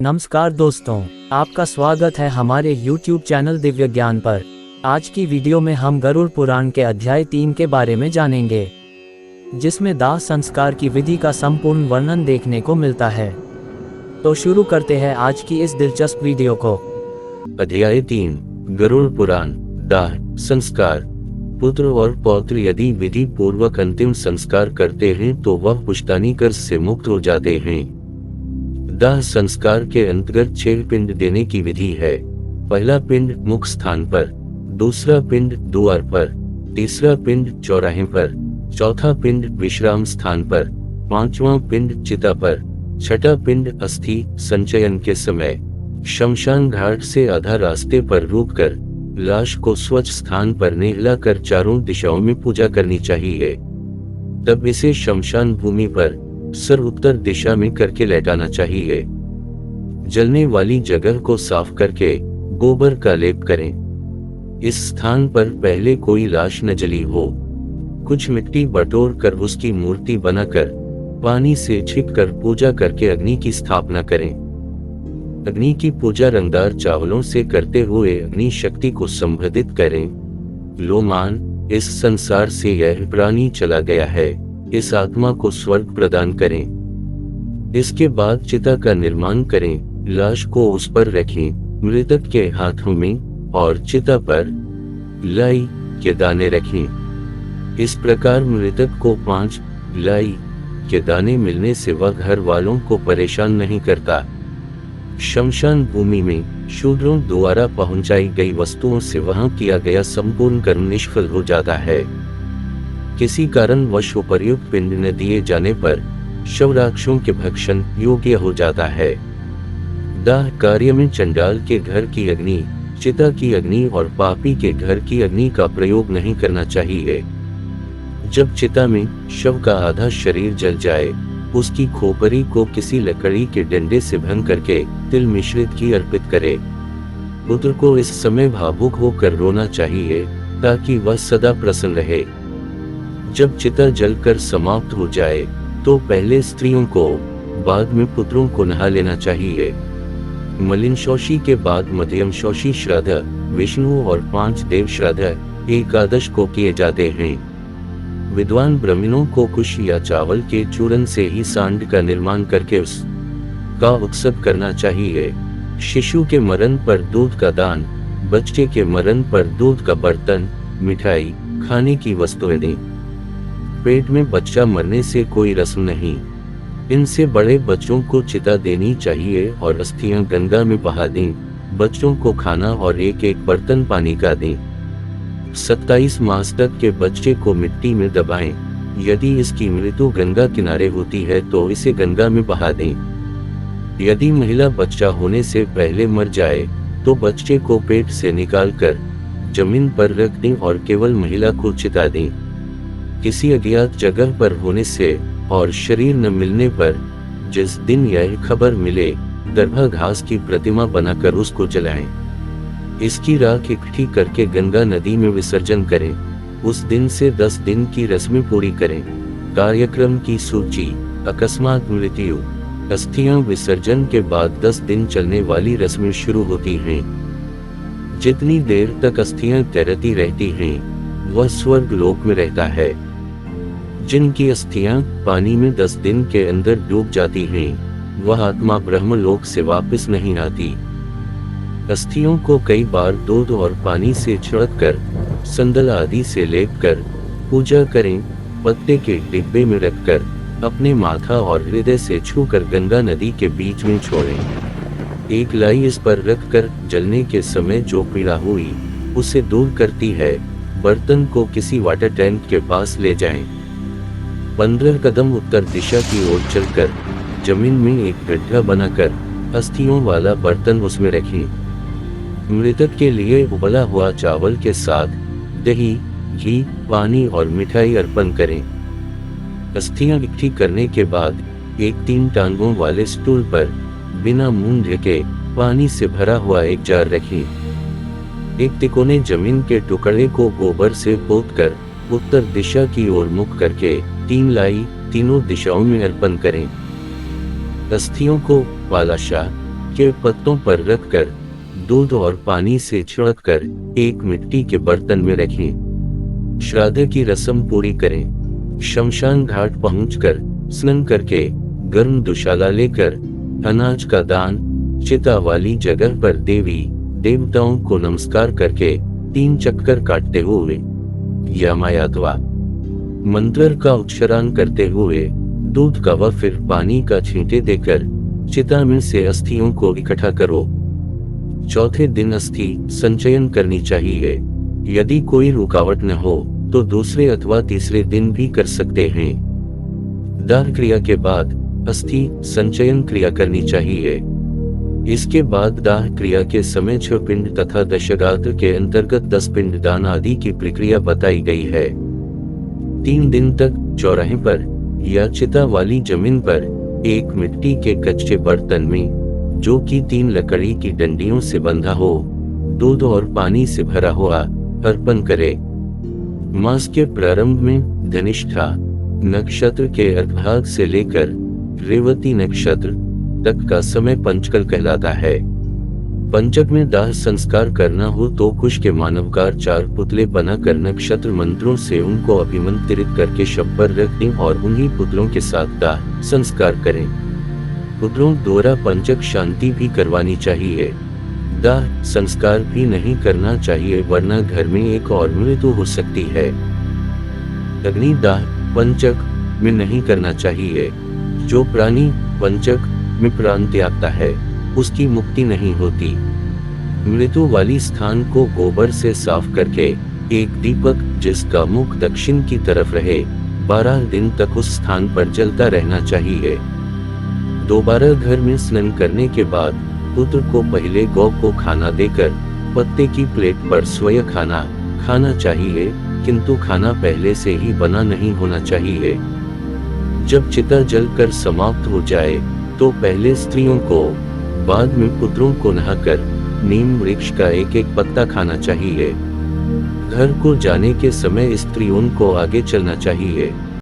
नमस्कार दोस्तों, आपका स्वागत है हमारे YouTube चैनल दिव्य ज्ञान पर। आज की वीडियो में हम गरुड़ पुराण के अध्याय 3 के बारे में जानेंगे, जिसमें दाह संस्कार की विधि का संपूर्ण वर्णन देखने को मिलता है। तो शुरू करते हैं आज की इस दिलचस्प वीडियो को। अध्याय 3 गरुड़ पुराण दाह संस्कार। पुत्र और पौत्र यदि विधि पूर्वक अंतिम संस्कार करते हैं तो वह पुश्तैनी कर्ज से मुक्त हो जाते हैं। दाह संस्कार के अंतर्गत 6 पिंड देने की विधि है। पहला पिंड मुख स्थान पर, दूसरा पिंड द्वार पर, तीसरा पिंड चौराहे पर, चौथा पिंड विश्राम स्थान पर, पांचवां पिंड चिता पर, छठा पिंड अस्थि संचयन के समय शमशान घाट से आधा रास्ते पर रोककर लाश को स्वच्छ स्थान पर नहलाकर चारों दिशाओं में पूजा करनी चाहिए। तब इसे शमशान भूमि पर सर उत्तर दिशा में करके लेटाना चाहिए। जलने वाली जगह को साफ करके गोबर का लेप करें। इस स्थान पर पहले कोई लाश न जली हो। कुछ मिट्टी बटोर कर उसकी मूर्ति बनाकर पानी से छिपकर पूजा करके अग्नि की स्थापना करें। अग्नि की पूजा रंगदार चावलों से करते हुए अग्नि शक्ति को संबोधित करें। लो मान, इस संसार से यह प्राणी चला गया है, इस आत्मा को स्वर्ग प्रदान करें। इसके बाद चिता का निर्माण करें। लाश को उस पर रखें। मृतक के हाथों में और चिता पर लाई के दाने रखें। इस प्रकार मृतक को 5 लाई के दाने मिलने से वह घर वालों को परेशान नहीं करता। शमशान भूमि में शूद्रों द्वारा पहुंचाई गई वस्तुओं से वहां किया गया संपूर्ण कर्म निष्फल हो जाता है। किसी कारणवश उपर्युक्त पिंड न दिए जाने पर शवराक्षों के भक्षण योग्य हो जाता है। दाह कार्य में चंडाल के घर की अग्नि, चिता की अग्नि और पापी के घर की अग्नि का प्रयोग नहीं करना चाहिए। जब चिता में शव का आधा शरीर जल जाए, उसकी खोपड़ी को किसी लकड़ी के डंडे से भंग करके तिल मिश्रित की अर्पित करे। पुत्र को इस समय भावुक होकर रोना चाहिए ताकि वह सदा प्रसन्न रहे। जब चिता जलकर समाप्त हो जाए तो पहले स्त्रियों को, बाद में पुत्रों को नहा लेना चाहिए। मलिन शौची के बाद मध्यम शौची श्राद्ध, विष्णु और 5 देव श्राद्ध एकादश को किए जाते हैं। विद्वान ब्राह्मणों को कुश या चावल के चूर्ण से ही सांड का निर्माण करके उसका उत्सव करना चाहिए। शिशु के मरण पर दूध का दान, बच्चे के मरण पर दूध का बर्तन, मिठाई, खाने की वस्तुएं दें। पेट में बच्चा मरने से कोई रस्म नहीं। इनसे बड़े बच्चों को चिता देनी चाहिए और अस्थियां गंगा में बहा दें। बच्चों को खाना और एक एक बर्तन पानी का दें। 27 मास तक के बच्चे को मिट्टी में दबाएं। यदि इसकी मृत्यु गंगा किनारे होती है तो इसे गंगा में बहा दें। यदि महिला बच्चा होने से पहले मर जाए तो बच्चे को पेट से निकालकर जमीन पर रख दें और केवल महिला को चिता दें। किसी अज्ञात जगह पर होने से और शरीर न मिलने पर जिस दिन यह खबर मिले, दरभा घास की प्रतिमा बनाकर उसको जलाएं। इसकी राख इकट्ठी करके गंगा नदी में विसर्जन करें। उस दिन से 10 दिन की रस्में पूरी करें। कार्यक्रम की सूची। अकस्मात मृत्यु। अस्थियां विसर्जन के बाद 10 दिन चलने वाली रस्में शुरू होती हैं। जितनी देर तक अस्थियां तैरती रहती हैं, वह स्वर्ग लोक में रहता है। जिनकी अस्थियां पानी में 10 दिन के अंदर डूब जाती हैं, वह आत्मा ब्रह्म लोक से वापस नहीं आती। अस्थियों को कई बार दूध और पानी से छिड़ककर, संदल आदि से लेपकर पूजा करें। पत्ते के डिब्बे में रखकर अपने माथा और हृदय से छूकर गंगा नदी के बीच में छोड़ें। एक लाई इस पर रखकर जलने के समय जो पीड़ा हुई उसे दूर करती है। बर्तन को किसी वाटर टैंक के पास ले जाएं। 15 कदम उत्तर दिशा की ओर चलकर जमीन में एक गड्ढा बनाकर अस्थियों वाला बर्तन उसमें रखें। मृतक के लिए उबला हुआ चावल के साथ दही, घी, पानी और मिठाई अर्पण करें। अस्थियां इकट्ठी करने के बाद एक 3 टांगों वाले स्टूल पर बिना मुंह ढके पानी से भरा हुआ एक जार रखें। एक तिकोने जमीन के टुकड़े को गोबर से पोतकर उत्तर दिशा की ओर मुख करके 3 लाई तीनों दिशाओं में अर्पण करें। अस्थियों को बालाशाह, के पत्तों पर रखकर दूध और पानी से छिड़ककर एक मिट्टी के बर्तन में रखें। श्राद्ध की रस्म पूरी करें। शमशान घाट पहुंचकर स्नान करके गर्म दुशाला लेकर अनाज का दान चिता वाली जगह पर देवी देवताओं को नमस्कार करके 3 चक्कर काटते हुए यमायात्वा मंत्र का उच्चारण करते हुए दूध का व फिर पानी का छींटे देकर चिता में से अस्थियों को इकट्ठा करो। चौथे दिन अस्थि संचयन करनी चाहिए। यदि कोई रुकावट न हो तो दूसरे अथवा तीसरे दिन भी कर सकते हैं। दाह क्रिया के बाद अस्थि संचयन क्रिया करनी चाहिए। इसके बाद दाह क्रिया के समय 6 पिंड तथा दशगात्र के अंतर्गत 10 पिंड दान आदि की प्रक्रिया बताई गई है। 3 दिन तक चौराहे पर या चिता वाली जमीन पर एक मिट्टी के कच्चे बर्तन में, जो कि 3 लकड़ी की डंडियों से बंधा हो, दूध और पानी से भरा हुआ अर्पण करे। मास के प्रारंभ में धनिष्ठा नक्षत्र के अर्धभाग से लेकर रेवती नक्षत्र तक का समय पंचकल कहलाता है। पंचक में दाह संस्कार करना हो तो कुश के मानवकार 4 पुतले बनाकर नक्षत्र मंत्रों से उनको अभिमंत्रित करके शव पर रख दें और उन्हीं पुतलों के साथ दाह संस्कार करें। पुतलों द्वारा पंचक शांति भी करवानी चाहिए। दाह संस्कार भी नहीं करना चाहिए, वरना घर में एक और मृत्यु हो सकती है। अग्नि दाह पंचक में नहीं करना चाहिए। जो प्राणी पंचक में प्राण त्यागता है उसकी मुक्ति नहीं होती। मृत्यु वाली स्थान को गोबर से साफ करके एक दीपक जिसका मुख दक्षिण की तरफ रहे 12 दिन तक उस स्थान पर जलता रहना चाहिए। दोबारा घर में स्नान करने के बाद पुत्र को पहले गौ को खाना देकर पत्ते की प्लेट पर स्वयं खाना चाहिए, किंतु खाना पहले से ही बना नहीं होना चाहिए। जब चिता जलकर समाप्त हो जाए तो पहले स्त्रियों को, बाद में पुत्रों को नहाकर नीम वृक्ष का एक पत्ता खाना चाहिए। घर को जाने के समय स्त्रियों को आगे चलना चाहिए।